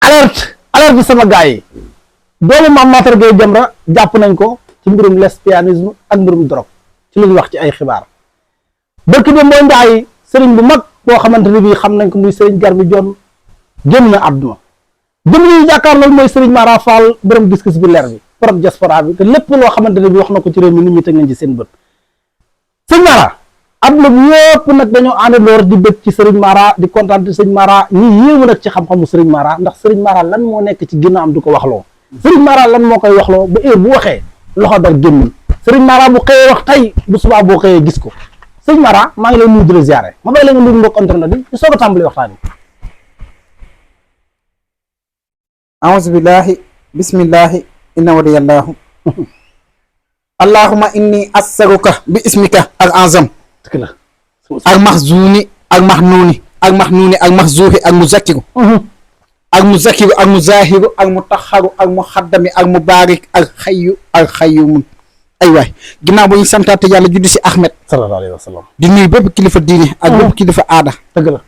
alerte sama gars yi doomu Mame Matar Gueye Jamra jàpp nañ ko ci mbirum lesbianisme ak mbirum drogue ci lu ñu wax ci ay xibaar bërki de mooy ndaay sëriñ bu mag boo xamante ne bii xam nañ ko muy sëriñ Garmi Jon génn na àdduna jëm ñu jàkkaar loolu mooy sëriñ Mara Fall borom gis-gis bi leer bi borom diaspora bi te lépp loo xamante ne bii wax na ko ci réew mi nit ñi teg nañ ci seen bët sëriñ Mara àdduna bi yëpp nag dañoo àndandoor di bëgg ci sëriñ Mara di kontaan ci sëriñ Mara ñi yéemu nag ci xam-xamu sëriñ Mara ndax sëriñ Mara lan moo nekk ci ginnaaw am du ko waxloo sëriñ Mara lan moo koy waxloo ba heure bu waxee loxo dal gémmul sëriñ Mara bu xëyee wax tey bu subaa boo xëyee gis ko sëriñ Mara maa ngi lay nuyu di la ziare ma bay la nga nuyu mbokk internet bi ñu soog a tàmbali waxtaan bi أعوذ بالله بسم الله إن ولي الله اللهم إني أسألك باسمك الأعظم المخزون المحنون المحنون المخزوه المذكر المذكر المزاهر المطهر المخدم المبارك الحي القيوم أيوة ginnaaw bu ñu santaate yàlla juddi si Ahmed sallallahu alayhi wa sallam di nuyu bépp kilifa diine ak bépp kilifa aada dëgg la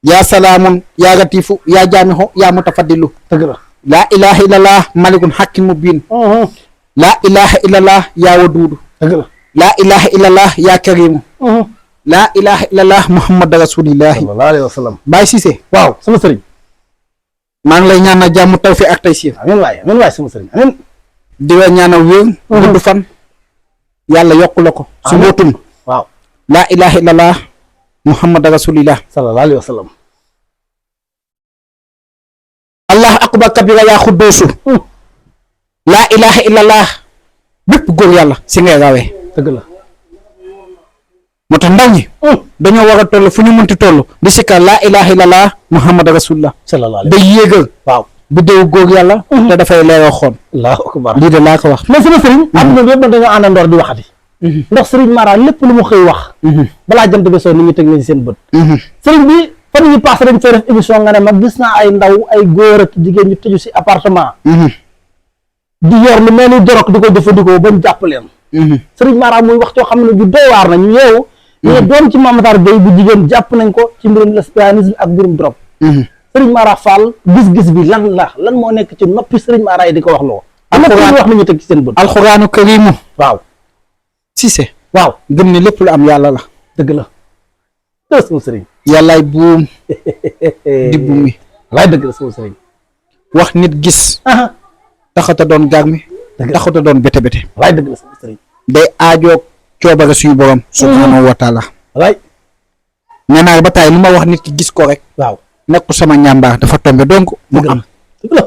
yaa salaamun yaa latifu yaa jaamixu yaa mutafaddilu dëgg la laa ilaha illallah malikun hakim mubin laa ilaha illallah yaa waduudu dëgg la laa ilaha illallah yaa karimu laa ilaha illallah muhammad rasulillahi sallallahu alayhi wa sallam Baye Cissé waaw sama sëriñ maa ngi lay ñaanal jàmm tawfiq ak taysiir amiin waay sama sëriñ amiin di la ñaanal wér gudd fan yàlla yokku la ko su mbootum waaw laa ilaha illallah muhammad rasulillah sallallahu alayhi wa sallam allah akbar kabira yaa xuddoosu laa ilaha illallah bépp góor yàlla si ngay rawee dëgg la moo tax ndaw ñi dañoo war a toll fu ñu mënti toll di sikkar laa ilaha illallah muhammad rasulullah sallallahu alayhi day yéegal waaw bu déew góor yàlla te dafay leeral xoon allahu akbar lii de laa ko wax mais sama sëriñ àdduna bi yëpp nag dañoo àndandoor di waxati ndax sëriñ Mara lépp lu mu xëy wax balaa jant bi soo nit ñi teg nañ seen bët sëriñ bi fan yi passé dañ fay def émission nga ne ma gis naa ay ndaw ay góor ak jigéen ñu tëju si appartement di yor lu mel ni dorog di ko jëfandikoo bañ jàpp leen sëriñ Mara muy wax coo xam ne ju doy waar na ñu yeewu mais doom ci Mame Matar Gueye bu jigéen jàpp nañ ko ci mbirum lesbianisme ak mbirum drogue sëriñ Mara Fall gis-gis bi lan moo nekk ci noppi sëriñ Mara yi di ko wax loo alxuraan wax nañu teg ci seen bët alxuraanu karimu waaw Cissé waaw gëm ne lépp lu am yàlla la dëgg la dëgg sama sëriñ yàllaay buum di buum mi laay dëgg la sama sëriñ wax nit gis taxata doon Garmi taxata doon bete bete laay dëgg la sama sëriñ day aajoog coobare suñu borom subhanahu wa taala laay nee naa ba taay lu ma wax nit ki gis ko rek waaw nekku sama ñàmbaar dafa tombe donc mu am dëgg la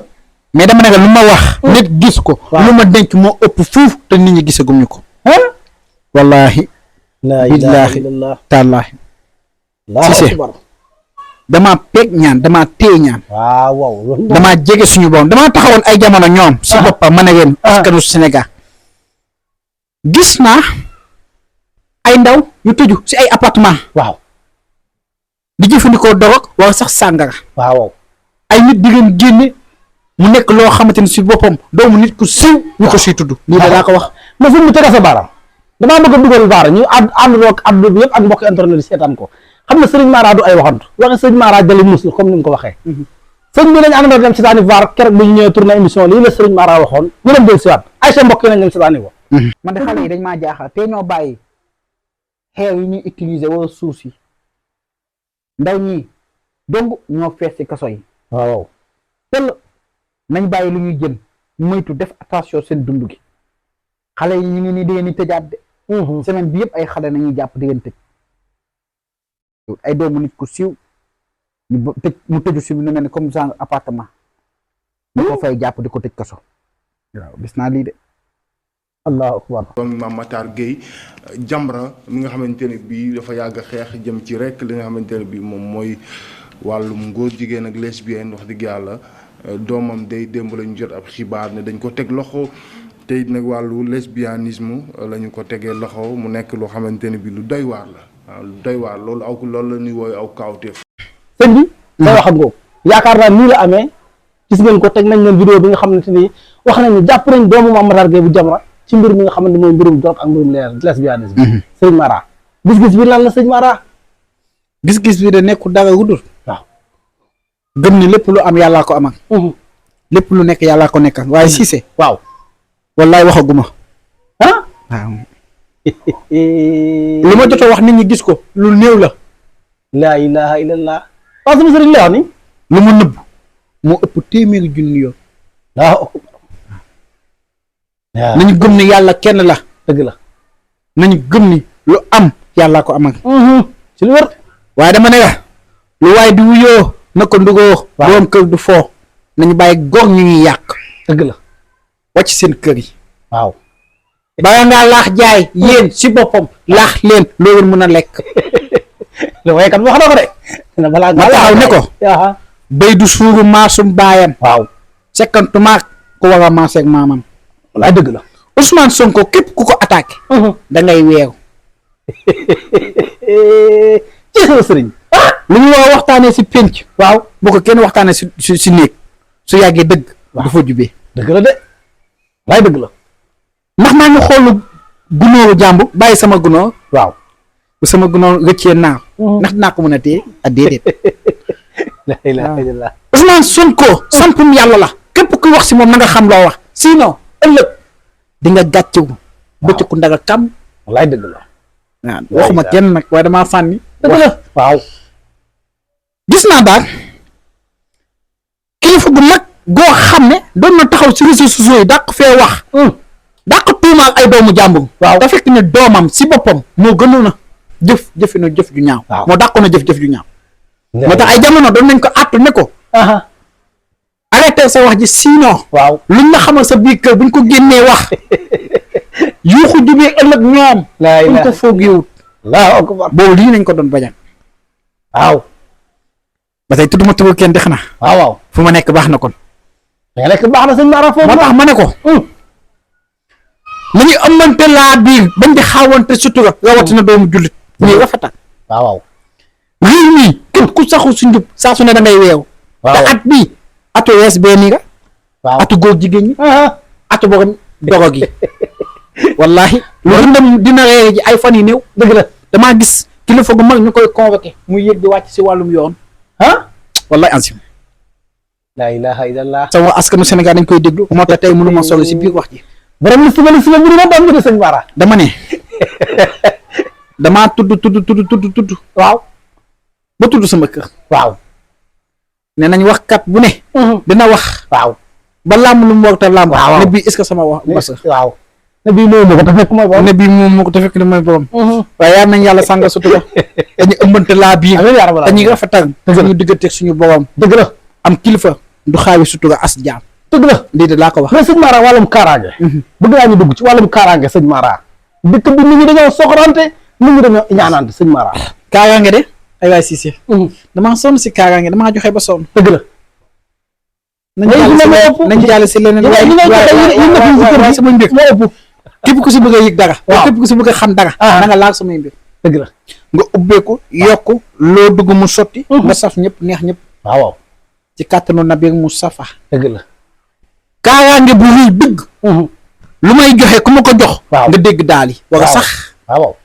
mais dama ne lu ma wax nit gis ko lu ma denc moo ëpp fuuf te nit ñi gisagum ñu ko wallahi billaahi taalaahi Cissé damaa peeg ñaan damaa téye ñaan waaw damaa jege suñu borom damaa taxawoon ay jamono ñoom si boppam ma ne leen askanu Sénégal gis naa ay ndaw yu tëju si ay appartement waaw di jëfandikoo dorog wala sax sàngara waaw ay nit di leen génne mu nekk loo xamante ni si boppam doomu nit ku siiw ñu ko siy tudd lii da laa ko wax ma fi mu tege sa baaraam damaa bëgg a dugal baara ñu àndandoo ak àdduna bi yëpp ak mbokk internet yi seetaan ko xam ne sëriñ Mara du ay waxantu waxe sëriñ Mara jëli mus la comme ni nga ko waxee sëriñ bi nañ àndandoo dem seetaani vaar keroog bu ñu ñëwee tourné émission lii la sëriñ Mara waxoon ñu dem del siwaat ay sa mbokk yi nañ dem seetaani ko man de xale yi dañ maa jaaxal te ñoo bàyyi xeer yi ñuy utiliser wala suuf yi ndaw ñi donc ñoo fees ci kaso yi waaw tel nañ bàyyi lu ñuy jën moytu def attention seen dund gi xale yi ñu ngi nii di ngeen di tëjaat de semaine bi yëpp ay xale nañuy jàpp di ngeen tëj ay doomu nit ku siiw mu tëju si nu mel ne comme genre appartement ñu ko fay jàpp di ko tëj kaso waaw gis naa lii de allahu akbar doomu Mame Matar Gueye Jamra mi nga xamante ne bii dafa yàgg a xeex jëm ci rek li nga xamante ne bii moom mooy wàllum góor jigéen ak lesbienne wax dëgg yàlla doomam day démb lañu jot ab xibaar ne dañ ko teg loxo te it nag wàllu lesbianisme la ñu ko tegee loxo mu nekk loo xamante ne bii lu doy waar la waaw lu doy waar loolu la ñuy wooyu aw kaawteef. sëñ bi day wax ak ngoo yaakaar naa nii la amee gis ngeen ko teg nañ leen vidéo bi nga xamante ni wax nañ ne jàpp nañ doomu Mame Matar Gueye bu Jamra ci mbir mi nga xamante mooy mbirum drogue ak mbirum lesbianisme sëñ Mara gis-gis bi lan la sëñ Mara gis-gis bi de nekkul dara wudul waaw gëm ne lépp lu am yàllaa ko amal lépp lu nekk yàllaa ko nekkal waaye Cissé waaw wallaay waxaguma ah waaw li ma jot a wax nit ñi gis ko lu néew la laa ilaha illallah waaw sama sëriñ la wax ni lu mu nëbb moo ëpp téeméeri junni yoon waaw nañu gëm ne yàlla kenn la dëgg la nañu gëm ni lu am yàllaa ko amal ci lu wér waaye dama ne la lu waaye di wuyoo na ko ndugoo borom kër du foo nañu bàyyi góor ñu ñuy yàq dëgg la wàcc seen kër yi waaw bala ngaa laax jaay yéen si boppam laax leen loo leen mën a lekk lu waykat wax na ko de balaa ma taxaw ne ko béy du suuru maasum baayam waaw sekkantuma ku war a maaseeg maamam walaay dëgg la Ousmane Sonko képp ku ko attaqué da ngay weeru ci sama sëriñ lu ñu war a waxtaanee si pénc waaw boo ko kenn waxtaanee si néeg su yàggee dëgg du fa jubee dëgg la de walaay dëgg la ndax maa ngi xoolu gunóoru jàmbu bàyyi sama gunóor waaw bu sama gunóor rëccee naaw ndax dinaa ko mën a téye a déedéet la ilaha illallah Ousmane Sonko sampum yàlla la képp ku wax si moom na nga xam loo wax sinon ëllëg di nga gàccewu bëccëgu ndaga kam walaay dëgg la waaw waxuma kenn nag waaye damaa sànni dëgg la waaw gis naa daal kilifa gu mag goo xam ne doon na taxaw si réseaux sociaux yi dàq fee wax dàq tuumaal ay doomu jàmbur waaw da fekk ne doomam si boppam moo gënoon a jëfinu jëf ju ñaaw moo dàqoon a jëf ju ñaaw moo tax ay jamono doon nañ ko àttu ne ko arrêté sa wax ji sinon waaw luñ la xamal sa biir kër buñ ko génnee wax yuuxu jubee ëllëg ñoom buñ ko foog yowut boobu lii nañ ko doon bañal waaw ba tey tudduma turu kenn di xanaa waaw fu ma nekk baax na kon da nga nekk baax na sëñ Mara foofu moo tax ma ne ko nañu ëmbante laa biir bañ di xaawante sutura rawatina doomu jullit ñuy rafetal waaw réew mii képp ku saxu su njub saa su ne da ngay weewu te at bii atu wees bee nii nga atu góor jigéen ñi atu borom dogo gi wallahi lu dundam dina reere ji ay fan yi néew dëgg la damaa gis kilifa gu mag ñu koy convoqué muy yëg di wàcc si wàllum yoon wallahi ansim la ilaha illallah sama askanu Sénégal dañ koy déglu moo tax tey mënu ma solo si biir wax ji borom li suba bu ma doon sëñ Mara dama ne damaa tudd waaw ba tudd sama kër waaw ne nañ waxkat bu ne dina wax waaw ba làmb lu mu war ta làmb ne bii est-ce que sama wax basa waaw ne bii moom moo ko te fekk mooy borom ne bii moom moo ko te fekk ne mooy borom waaye yal nañ yàlla sànga sutura dañu ëmbante laa biir dañuy rafetal suñu digganteeg suñu borom dëgg la am kilifa du xaawi sutura as jaam dëgg la lii de laa ko wax mais sëñ Mara wàllum kaaraange bëgg naa ñu dugg ci wàllum kaaraange sëñ Mara dëkk bi nit ñi dañoo soxorante nit ñi dañoo ñaanante sëñ Mara kaaraange de ay waay Cissé damaa sonn si kaaraange damaa joxe ba sonn dëgg la nañ jàll si leneen waaye sama mbir képp ku si bëgg a yëg dara képp ku si bëgg a xam dara da nga laal samay mbir dëgg la nga ubbeeku yokku loo dugg mu sotti nga saf ñëpp neex ñëpp waaw ci kàttanu Nabi Mustafa dëgg la kaaraange bu ruy dëgg lu may joxe ku ma ko jox nga dégg daal yi war a sax waaw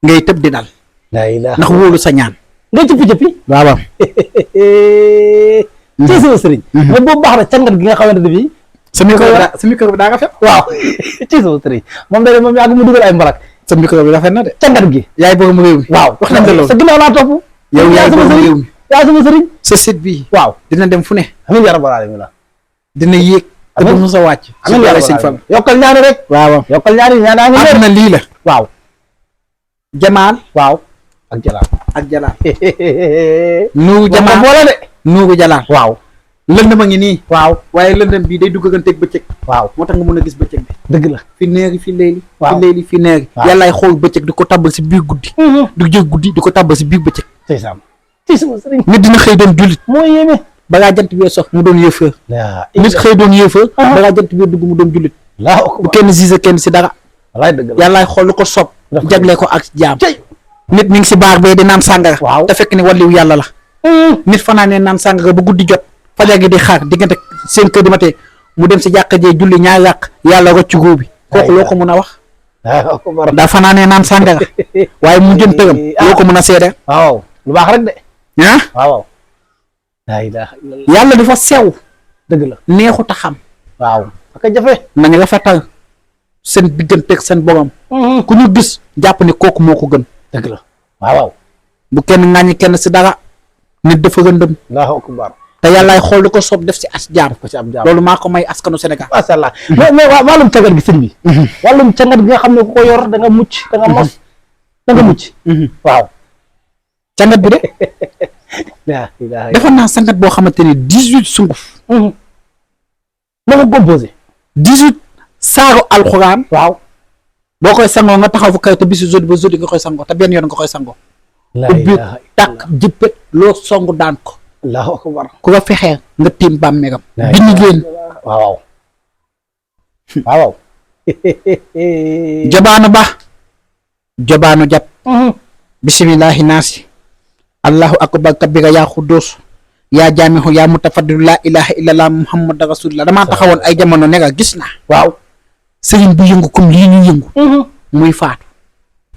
ngay tëb di dal ndax wóolu sa ñaan nga cëppi waaw ci sama sëriñ mais boobu baax na cangat gi nga xamante ne bii sa micro bi daa rafet waaw ci sama sëriñ moom day moom yàgg mu dugal ay mbalak sa micro bi rafet na de cangat gi yaay borom réew mi waaw wax nañ la loolu sa ginnaaw laa topp yow yaay borom réew mi yaa sama sëriñ sa site bi waaw dina dem fu ne amiin yaa rabbal aalamiin dina yéeg te du sa wàcc amiin yaa rabbal aalamiin yokkal ñaari rek waaw yokkal ñaari ñaanaa ngi àdduna lii la waaw jamaal waaw ak jalaal ak jalaal nuuru jamaal boole de nuuru jalaal waaw lëndëm a ngi nii waaw waaye lëndëm bii day dugganteeg bëccëg waaw moo tax nga mën a gis bëccëg bi dëgg la fi neeri fi léegi waaw fi léegi fi neeri yàllaay xool bëccëg di ko tàbbal si biir guddi du jël guddi di ko tàbbal si biir bëccëg ci sama sëriñ nit dina xëy doon jullit moo yéeme balaa jant bi sox mu doon yëfër nit xëy doon yëfër balaa jant bi dugg mu doon jullit bu kenn siise kenn si dara wallaay dëgg la yàllaay xool lu ko sob jagle ko ak jaam nit mi ngi si baar bee di naan sàngara te fekk ne wàlliw yàlla la nit fanaanee naan sàngara ba guddi jot fajar gi di xaar diggante 5 heures du matin mu dem si jàkka jee julli ñaari yàq yàlla rocc góob bi kooku loo ko mën a wax daa fanaanee naan sàngara waaye mu jëm tëram loo ko mën a seede waaw lu baax rek de ah waaw laa ilaaha illallah. yàlla dafa sew. dëgg la neexut a xam. waaw ak a jafe. nañ rafetal seen digganteeg seen borom. ku ñu gis jàpp ne kooku moo ko gën. dëgg la waaw. bu kenn ŋàññi kenn si dara. nit dafa rëndëm. Allahu akbar. te yàllaay xool di ko soob def si as jaam. ko ci ab jaam loolu maa ko may askanu Sénégal. macha allah mais wàllum cangat gi sëñ bi. wàllum cangat gi nga xam ne ku ko yor da nga mucc da nga mos da nga mucc. waaw. cangat bi de. laa ilaaha defoon naa sangat boo xamante ni 18 sunguf. na ko composé. 18 saaru alxuraan. waaw. boo koy sangoo nga taxaw fu kaw te bisu jeudi ba jeudi nga koy sangoo te benn yoon nga koy sangoo. laa ubbi ilaaha tàkk jëppët loo songu daan ko. Allahu akbar. ku ko fexee nga tiim bàmmeegam. bind leen. waaw waaw. jabaanu ba. jabaanu jat. bisimilahi naasi. allahu akbar kabira yaa xuddus. yaa jaamixu yaa mutafaddilu laa ilaha illallah muhammad rasulullah damaa taxawoon ay jamono ne nga gis naa. waaw. sëriñ bu yëngu comme lii ñu yëngu. muy faatu.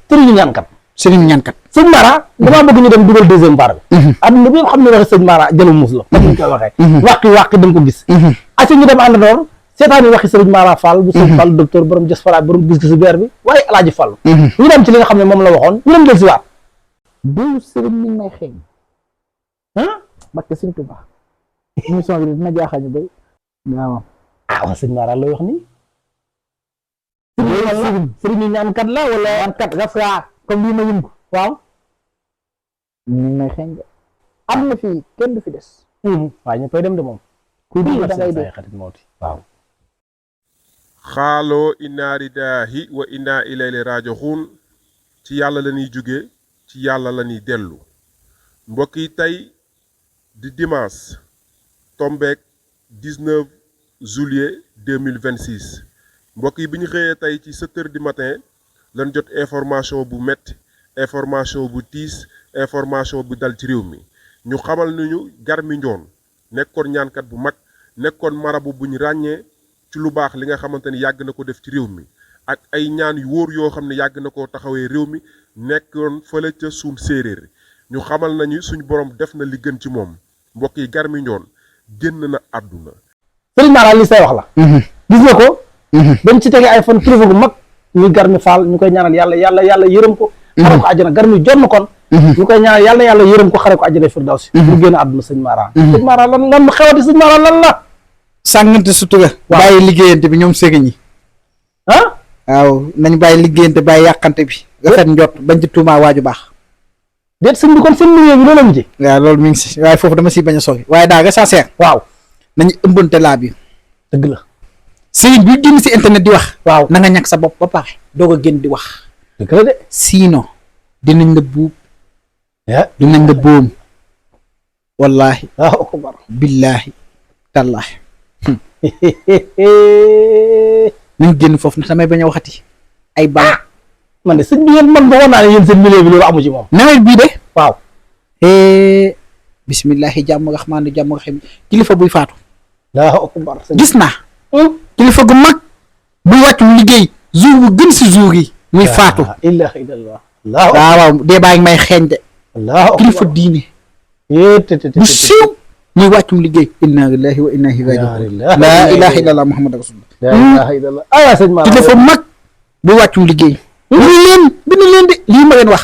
sëriñu ñaankat. sëriñ ñaankat. sëñ Mara damaa bëgg ñu dem dugal deuxième part bi. adduna bi yëpp xam ne waxe sëñ Mara jëlu muus la. comme ni ñu koy waxee. wàqi da nga ko gis. aci ñu dem àndandoor seetaani waxi sëriñ Mara Fall bu sëñ Fall docteur borom diaspora borom gis-gisu beer bi waaye alaaji Fall. ñu dem ci li nga xam ne moom la waxoon ñu dem jël si waat. déw sëriñ mi ngi may xeeñ. barke sëñ Tuubaa. émission bi dina jaaxal ñu bay. waaw. waaw sëñ Mara lay wax nii. sëriñ yi ñaankat la wala ñaankat rafet comme lii ma yëngu. waaw. mi ngi may xeeñ de. am na fii kenn du fi des. waaye ñu koy dem de moom. ku dul da ngay def waaw. xaaloo inna lillahi wa inna ilayhi raaji'uun ci yàlla la ñuy jóge ci yàlla la ñuy dellu mbokk yi tey di dimanche tombeek 19 juillet 2026 mbokk yi bi ñu xëyee tey ci 7 heures du matin lañ jot information bu metti information bu tiis information bu dal ci réew mi ñu xamal nañu Garmi Ndione nekkoon ñaankat bu mag nekkoon marabu bu ñu ràññee ci lu baax li nga xamante ni yàgg na ko def ci réew mi ak ay ñaan yu wóor yoo xam ne yàgg na koo taxawee réew mi nekkoon fële ca suum séeréer ñu xamal nañu suñu borom def na li gën ci moom mbokk yi Garmi Ndione génn na àdduna. sëriñ Mara li say wax la. gis nga ko. dañ ci tege ay fan kilifa gu mag muy Garmi Fall ñu koy ñaanal yàlla yërëm ko. xare ko àjjana Garmi jonn kon. ñu koy ñaanal yàlla yërëm ko xare ko àjjana firdawsi. mu génn àdduna sëñ Mara. sëñ Mara lan xewati sëñ Mara lan la. sàngante sutura. bàyyi liggéeyante bi ñoom sëriñ yi. waaw nañ bàyyi liggéeyante bàyyi yàqante bi. rafet njot bañ ci tuumaa waaju baax. déet sëñ bi kon seen milieu bi loolu mu ci. waaw loolu mi ngi si waaye foofu dama siy bañ a sori waaye daal sincère. waaw nañu ëmbante laa bi. dëgg la. sëriñ bi génn si internet di wax. waaw na nga ñàkk sa bopp ba pare doog a génn di wax. dëgg la de. sinon dinañ la buub. dinañ la boom. wallaahi. waaw akbar. billaahi. tallaahi. nañ génn foofu na samay bañ a waxati ay bal. man de sëñ bi yéen man waxoon naa ne yéen seen milieu bi loolu amu ci moom. nawet bii de. waaw. bismillahi jàmm rahmaani jàmm rahim kilifa buy faatu. Allahu akbar. gis naa. kilifa gu mag. buy wàccum liggéey jour bu gën si jour yi. muy faatu. ilaha illallah. waaw dee baa ngi may xeeñ de. kilifa diine. bu siiw. muy wàccum liggéey. inna lillahi wa inna ilayhi raji'un. laa ilaha illallah muhammad rasulullah. laa ilaha illallah. aywa sëñ Mara. kilifa mag. buy wàccum liggéey. bind leen de lii ma leen wax.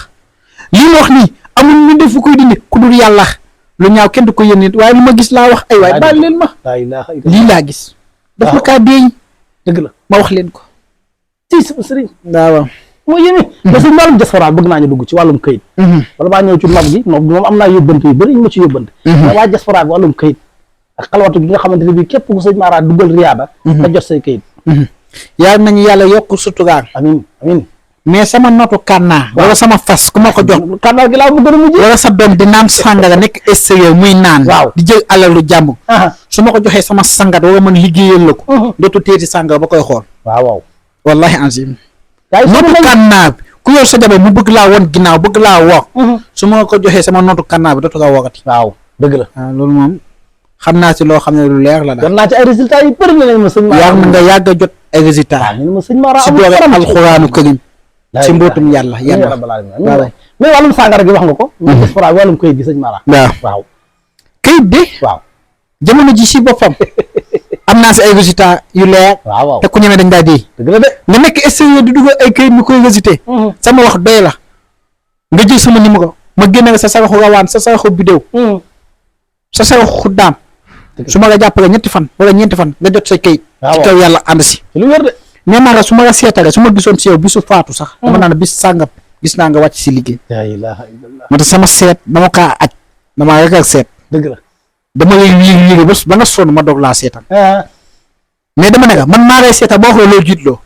lii ma wax nii amul ñu def fu koy dindi ku dul yàlla lu ñaaw kenn du ko yéene waaye lu ma gis laa wax ay waay baal leen ma. laa ilaha illallah. lii laa gis. daf ma kaa deeñ. dëgg la ma wax leen ko. ci sama sëriñ. waaw. moo yéeme. mais suñu wàllum diaspora bëgg naa ñu dugg ci wàllum këyit. wala maa ñëw ci nob gi nob gi moom am naa yóbbante yu bëri ñu ma ci yóbbante. mais waa diaspora bi wàllum këyit ak xalwatu gi nga xamante ne bii képp ku sëñ Mara duggal riyaada. nga jot say këyit. yàlla nañu yàlla yokk suturaan. amiin amiin. mais sama notu kànnaa. wala sama fas ku ma ko jox. kànnaa gi laa bëgg a mujj. wala sa doom di naan sàngara nekk extérieur muy naan. waaw di jël alalu jàmm. su ma ko joxee sama sangat wala man liggéeyal la ko. dootu téeti sàngara ba koy xool. waaw waaw. wallahi anzim. notu kànnaa bi ku yor sa jabar mu bëgg laa won ginnaaw bëgg laa wor. su ma ko joxee sama notu kànnaa bi dootu ko worati. waaw dëgg la. waaw loolu moom xam naa si loo xam ne lu leer la daal. jot naa ci ay résultats yu bëri la ma sëñ Mara. yàlla na nga yàgg a jot ay résultats. waaw ñu ne ma sëñ Mara si doole alxuraanu karim si mbootum yàlla mais wàllum sàngara gi wax nga ko. diaspora bi wàllum këyit gi sëñ Mara. waaw waaw. këyit kayit de waaw jamono ji si boppam am naa si ay résultats yu leer waaw te ku ñemee dañ daa dee dëgg la de nga nekk extérieur di dugal ay kayit ñu koy résulté sama wax doy la nga jël sama numéro ma génne sa saraxu rawaan sa saraxu bidéew sa saraxu xuddaam su ma la jàppale 3 fan wala 4 fan nga jot sa kayit ci kaw yàlla ànd si lu wér de nee naa la su ma la seetale su ma gisoon si yow bisu faatu sax dama naan bis sàngam gis naa nga wàcc si liggéey la ilaha illallah moo tax sama seet dama kaa aj damaa rek ak seet dëgg la dama lay yéegi ba nga sonn ma doog laa seetal mais dama ne man maa lay seetal boo wax loo jiitloo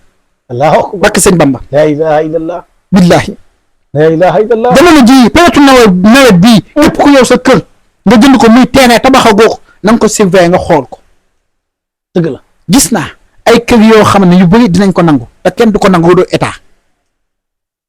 allahu akbar barke sëñ Bamba la ilaha illallah billahi la ilaha illallah jamono ji période nawet bii képp ku yow sa kër nga jënd ko muy terrain tabaxagoo ko na nga ko surveiller nga xool ko dëgg la gis naa ay kër yoo xam ne yu bëri dinañ ko nangu te kenn du ko nangu doo état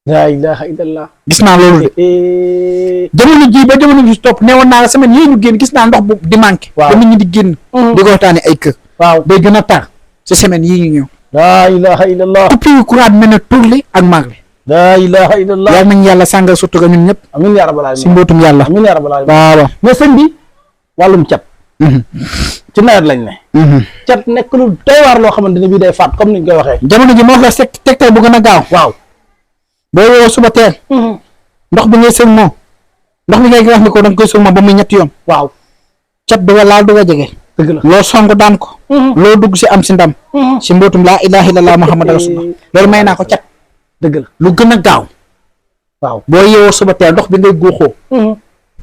la ilaha illallah gis naa loolu de jamono ji ba jamono ji topp neewoon naa la semaine yii ñu génn gis naa ndox bu di manqué ba nit ñi di génn di ko waxtaane ay kër waaw day gën a tar ci semaine yii ñu ñëw la ilaha illallah coupure courant bi mel ne turli ak marle la ilaha illallah yàlla nañ yàlla sàngal sutura ñun ñëpp amin ya rabbal alamin si mbootum yàlla amin ya rabbal alamin waaw mais sëñ bi wàllum cat ci nawet lañ ne cat nekk lu doy waar loo xamante ne bii day faat comme niñ koy waxee jamono ji moo wax la tegtal bu gën a gaaw waaw boo yeewoo suba teel ndox bi ngay sëg moo ndox bi ngay wax ni ko da nga koy sëg moo ba muy 3 yoon waaw cat du nga laal du nga jege dëgg la loo song daan ko loo dugg si am si ndam si mbootum laa ilaha illallah muhammad rasulullah loolu may naa ko cat dëgg la lu gën a gaaw waaw boo yeewoo suba teel ndox bi ngay góoxoo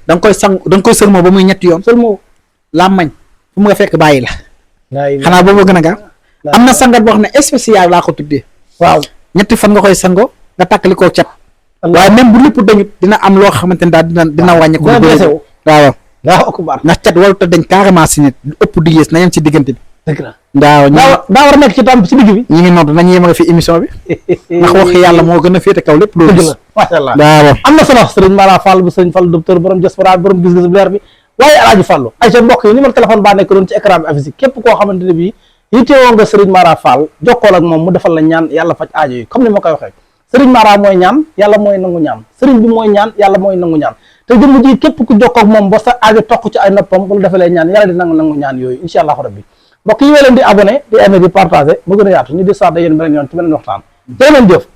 da nga koy sang da nga koy sëg moo ba muy 3 yoon sël moo làmmañ fu mu nga fekk bàyyi la la xanaa boobu gën a gaaw am na sangat boo xam ne spécial laa ko tuddee waaw 3 fan nga koy sango nga tàkkali koo cat waaye même bu lépp dañu dina am loo xamante ne daal dina wàññi ko waaw Allahu akbar ndax cat warut a dañ carrément si nit lu ëpp di yées na yem ci diggante bi dëgg la waaw daa war a nekk ci tam ci digg bi ñu ngi nodd nañu yemale fi émission bi ndax wax yàlla moo gën a féete kaw lépp loolu dëgg la macha allah waaw am na solo sëriñ Mara Fall bu sëriñ Fall docteur borom diaspora borom gis-gis bu leer bi waaye alaaji Fallu ay sa mbokk yi numéro téléphone baa nekk doon ci écran bi affiché képp koo xamante ne bii yittewoo nga sëriñ Mara Fall jokkool ak moom mu defal la ñaan yàlla faj aajo yi comme ni ma koy waxee sëriñ Mara mooy ñaan yàlla mooy nangu ñaan sëriñ bi mooy ñaan yàlla mooy nangu ñaan te jëmm ji képp ku jokkoo ak moom ba sa aajo toq ci ay noppam bu la defalee ñaan yàlla di nangu ñaan yooyu incha allahu rabbi mbokk yi wee leen di abonné di aimé di partagé mu gën a yaatu ñu di sax da yéen beneen yoon ci beneen waxtaan jërë ngeen jëf